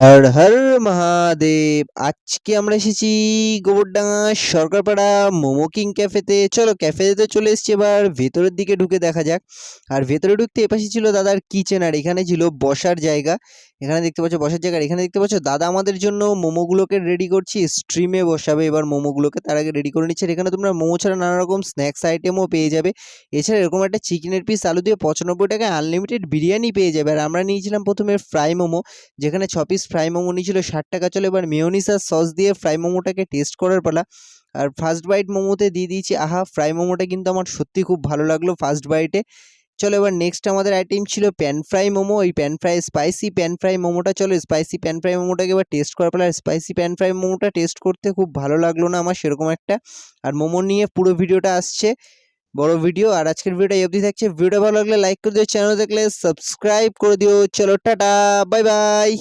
হর হর মহাদেব! আজকে আমরা এসেছি গোবরডাঙ্গা সরকারপাড়া মোমো কিং ক্যাফেতে। চলো ক্যাফেতে চলে এসেছি, এবার ভেতরের দিকে ঢুকে দেখা যাক। আর ভেতরে ঢুকতে এপাশে ছিল দাদার কিচেন, আর এখানে ছিল বসার জায়গা। এখানে দেখতে পাচ্ছ বসার জায়গা, আর এখানে দেখতে পাচ্ছ দাদা আমাদের জন্য মোমোগুলোকে রেডি করছি। স্ট্রিমে বসাবে এবার মোমোগুলোকে, তার আগে রেডি করে নিচ্ছে। আর এখানে তোমরা মোমো ছাড়া নানা রকম স্ন্যাক্স আইটেমও পেয়ে যাবে। এছাড়া এরকম একটা চিকেনের পিস আলু দিয়ে 95 টাকায় আনলিমিটেড বিরিয়ানি পেয়ে যাবে। আর আমরা নিয়েছিলাম প্রথমে ফ্রাই মোমো, যেখানে 6 পিস ফ্রাই মোমো নিয়েছিল 60 টাকা। চলো এবার মেয়োনিজ আর সস দিয়ে ফ্রাই মোমোটাকে টেস্ট করার পালা। আর ফার্স্ট বাইট মোমোতে দিয়ে দিয়েছি, আহা ফ্রাই মোমোটা কিন্তু আমার সত্যি খুব ভালো লাগলো ফার্স্ট বাইটে। চলো এবার নেক্সট আমাদের আইটেম ছিল প্যান ফ্রাই মোমো। এই pan fry spicy pan fry মোমোটা, চলো স্পাইসি প্যান ফ্রাই মোমোটাকে এবার টেস্ট করার পালা। স্পাইসি প্যান ফ্রাই মোমোটা টেস্ট করতে খুব ভালো লাগলো না আমার সেরকম একটা। আর মোমো নিয়ে পুরো ভিডিওটা আসছে, বড় ভিডিও। আর আজকের ভিডিওটা এই অবধি থাকছে। ভিডিওটা ভালো লাগলে লাইক করে দিও, চ্যানেল দেখলে সাবস্ক্রাইব করে দিও। চলো টাটা, বাই বাই।